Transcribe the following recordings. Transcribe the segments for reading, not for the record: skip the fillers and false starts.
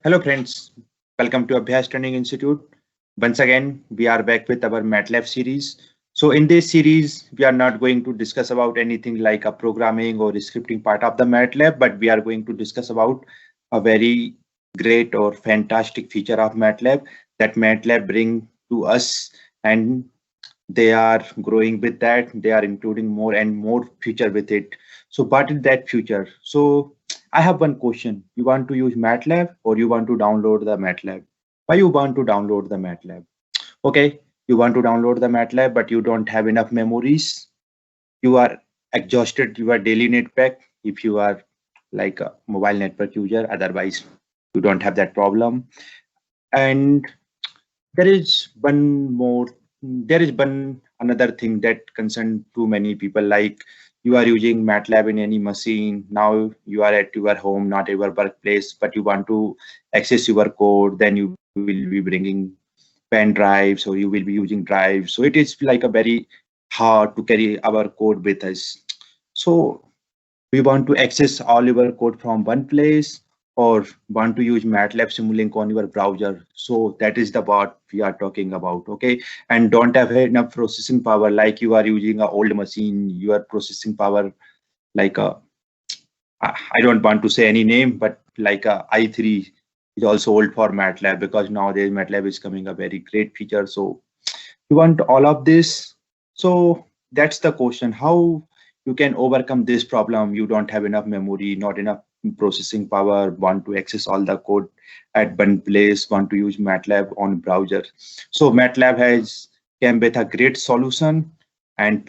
Hello friends, welcome to Abhyas Training Institute. Once again, we are back with our MATLAB series. So in this series, we are not going to discuss about anything like a programming or scripting part of the MATLAB, but we are going to discuss about a very great or fantastic feature of MATLAB that MATLAB bring to us, and they are growing with that. They are including more and more feature with it. So what is that future? So I have one question. You want to use MATLAB or you want to download the MATLAB? Why you want to download the MATLAB? Okay, you want to download the MATLAB, but you don't have enough memories. You are exhausted. You are daily net pack. If you are like a mobile network user, otherwise you don't have that problem. And there is one more, there is one another thing that concern too many people, like you are using MATLAB in any machine. Now you are at your home, not at your workplace, but you want to access your code, then you will be bringing pen drives or you will be using drives. So it is like a very hard to carry our code with us. So we want to access all your code from one place or want to use MATLAB Simulink on your browser. So that is the what we are talking about. Okay. And don't have enough processing power, like you are using a old machine, your processing power like a, I don't want to say any name, but like a i3 is also old for MATLAB, because nowadays MATLAB is coming a very great feature. So you want all of this. So that's the question, how you can overcome this problem. You don't have enough memory, not enough processing power, want to access all the code at one place, want to use MATLAB on browser. So MATLAB has came with a great solution and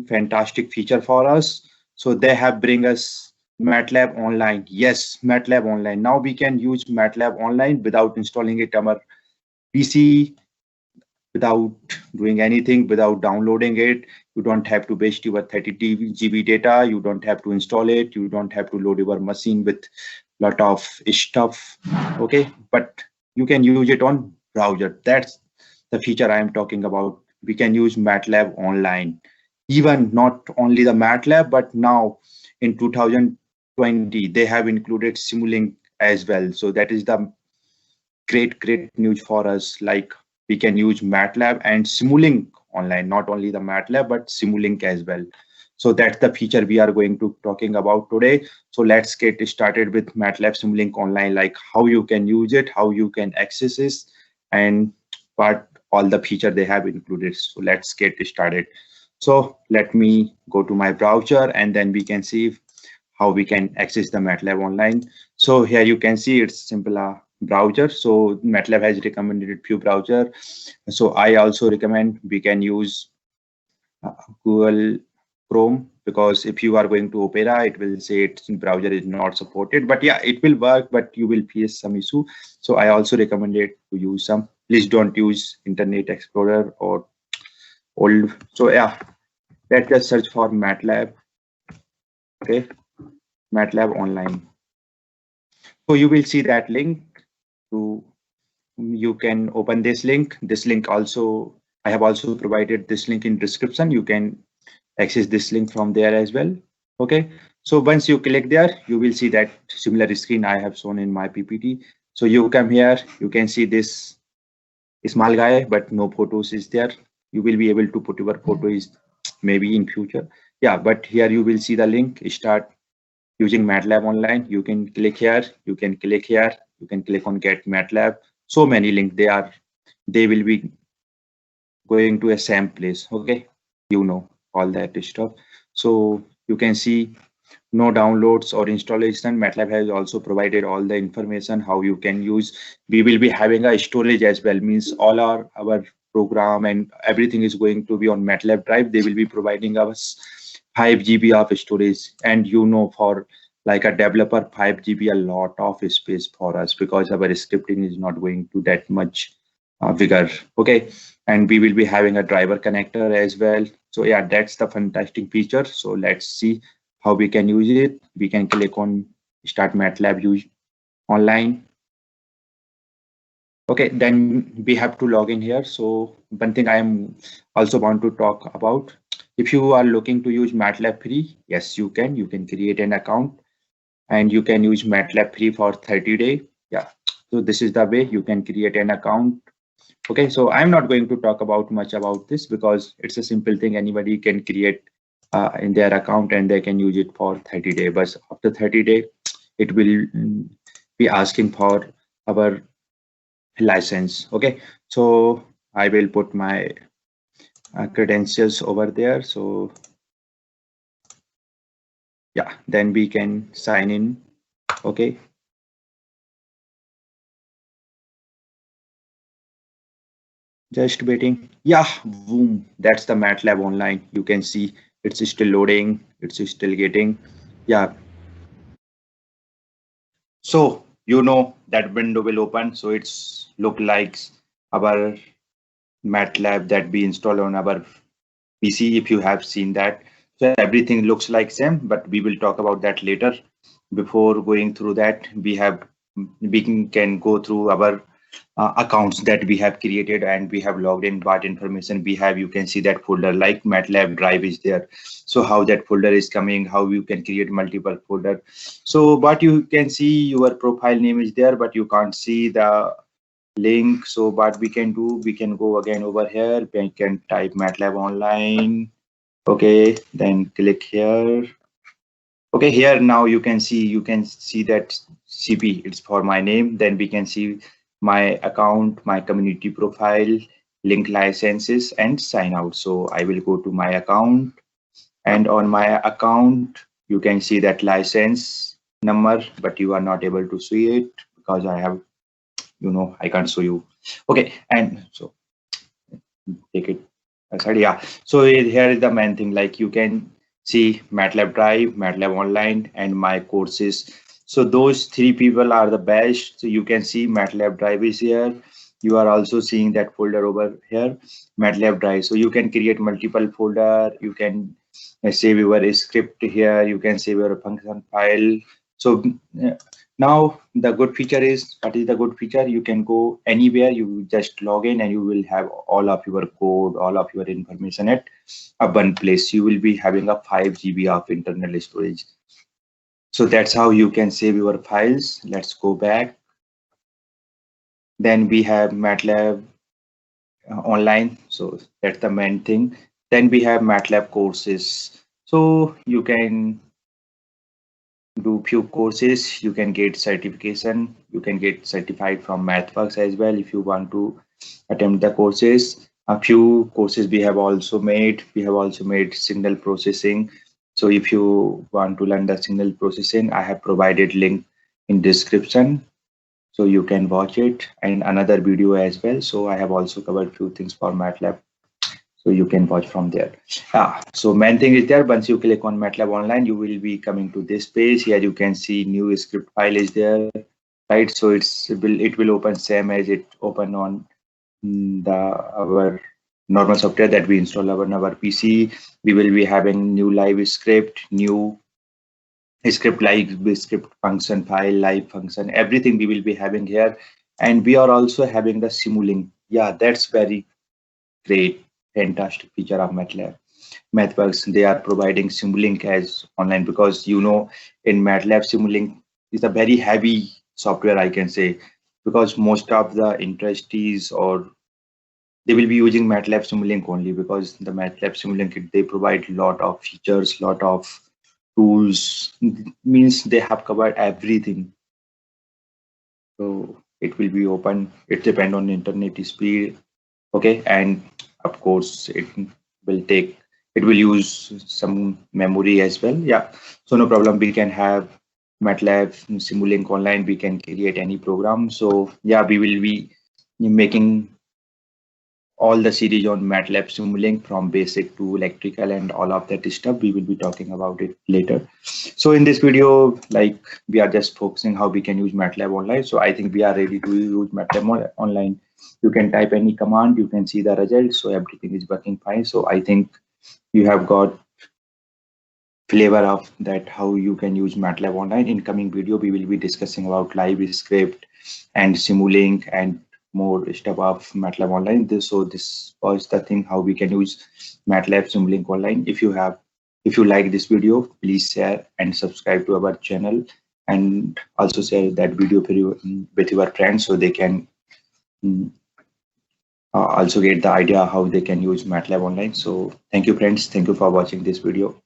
fantastic feature for us. So they have bring us MATLAB online. Yes, MATLAB online. Now we can use MATLAB online without installing it on our PC, without doing anything, without downloading it. You don't have to waste your 30 GB data. You don't have to install it. You don't have to load your machine with lot of stuff. Okay, but you can use it on browser. That's the feature I am talking about. We can use MATLAB online. Even not only the MATLAB, but now in 2020, they have included Simulink as well. So that is the great news for us. Like we can use MATLAB and Simulink online, not only the MATLAB, but Simulink as well. So that's the feature we are going to talking about today. So let's get started with MATLAB Simulink online, like how you can use it, how you can access this, and what all the feature they have included. So let's get started. So let me go to my browser and then we can see how we can access the MATLAB online. So here you can see it's simple browser. So MATLAB has recommended few browser. So I also recommend we can use Google Chrome, because if you are going to Opera, it will say its browser is not supported. But yeah, it will work, but you will face some issue. So I also recommend it to use some. Please don't use Internet Explorer or old. So yeah, let's just search for MATLAB. Okay, MATLAB online. So you will see that link. To you can open this link. This link also, I have also provided this link in description. You can access this link from there as well. Okay, so once you click there, you will see that similar screen I have shown in my PPT. So you come here, you can see this small guy, but no photos is there. You will be able to put your photos maybe in future. Yeah, but here you will see the link, start using MATLAB online. You can click here, you can click here, you can click on get MATLAB. So many links, they will be going to a same place. Okay, you know all that stuff. So you can see no downloads or installation. MATLAB has also provided all the information how you can use. We will be having a storage as well, means all our program and everything is going to be on MATLAB drive. They will be providing us 5 GB of storage, and you know, for like a developer, 5 GB a lot of space for us, because our scripting is not going to that much bigger. Okay, and we will be having a driver connector as well. So yeah, that's the fantastic feature. So let's see how we can use it. We can click on start MATLAB use online. Okay, then we have to log in here. So one thing I am also want to talk about, if you are looking to use MATLAB free, yes, you can create an account and you can use MATLAB free for 30 days. Yeah, So this is the way you can create an account. Okay, so I'm not going to talk about much about this because it's a simple thing. Anybody can create in their account and they can use it for 30 days. But after 30 days, it will be asking for our license. Okay, so I will put my credentials over there. So yeah, then we can sign in. Okay. Just waiting. Yeah, boom. That's the MATLAB online. You can see it's still loading. It's still getting. Yeah. So you know that window will open. So it's look like our MATLAB that we install on our PC. If you have seen that, so everything looks like same. But we will talk about that later. Before going through that, we can go through our accounts that we have created and we have logged in what information we have. You can see that folder like MATLAB drive is there. So how that folder is coming, how you can create multiple folder. So what you can see, your profile name is there, but you can't see the link. So what we can do, we can go again over here. We can type MATLAB online. Okay, then click here. Okay, here now you can see that CP, it's for my name. Then we can see my account, my community profile, link licenses and sign out. So I will go to my account, and on my account you can see that license number, but you are not able to see it because I have, I can't show you. Okay, and so take it aside. Yeah, so here is the main thing, like you can see MATLAB drive, MATLAB online and my courses. So those three people are the best. So you can see MATLAB drive is here. You are also seeing that folder over here, MATLAB drive. So you can create multiple folder. You can save your script here. You can save your function file. So now the good feature is, what is the good feature? You can go anywhere, you just log in and you will have all of your code, all of your information at a one place. You will be having a 5 GB of internal storage. So that's how you can save your files. Let's go back. Then we have MATLAB online. So that's the main thing. Then we have MATLAB courses. So you can do few courses, you can get certification, you can get certified from MathWorks as well if you want to attempt the courses. A few courses we have also made signal processing. So if you want to learn the signal processing, I have provided link in description, so you can watch it, and another video as well. So I have also covered few things for MATLAB, so you can watch from there. So main thing is there, once you click on MATLAB online, you will be coming to this page. Here you can see new script file is there, right? So it will open same as it open on our normal software that we install on our PC. We will be having new live script, new script like script function file, live function, everything we will be having here. And we are also having the Simulink. Yeah, that's very great, fantastic feature of MATLAB. MathWorks, they are providing Simulink as online, because in MATLAB, Simulink is a very heavy software, I can say, because most of the industries, or they will be using MATLAB Simulink only, because the MATLAB Simulink, they provide lot of features, lot of tools, means they have covered everything. So it will be open. It depends on internet speed. Okay, and of course it will use some memory as well. Yeah, so no problem, we can have MATLAB Simulink online, we can create any program. So yeah, we will be making all the series on MATLAB Simulink from basic to electrical and all of that stuff. We will be talking about it later. So in this video, like, we are just focusing how we can use MATLAB online. So I think we are ready to use MATLAB online. You can type any command, you can see the results. So everything is working fine. So I think you have got flavor of that, how you can use MATLAB online. In coming video, we will be discussing about live script and Simulink and more stuff of MATLAB online. This was the thing, how we can use MATLAB Simulink online. If you like this video, please share and subscribe to our channel. and also share that video with your friends so they can also get the idea how they can use MATLAB online. So thank you friends. Thank you for watching this video.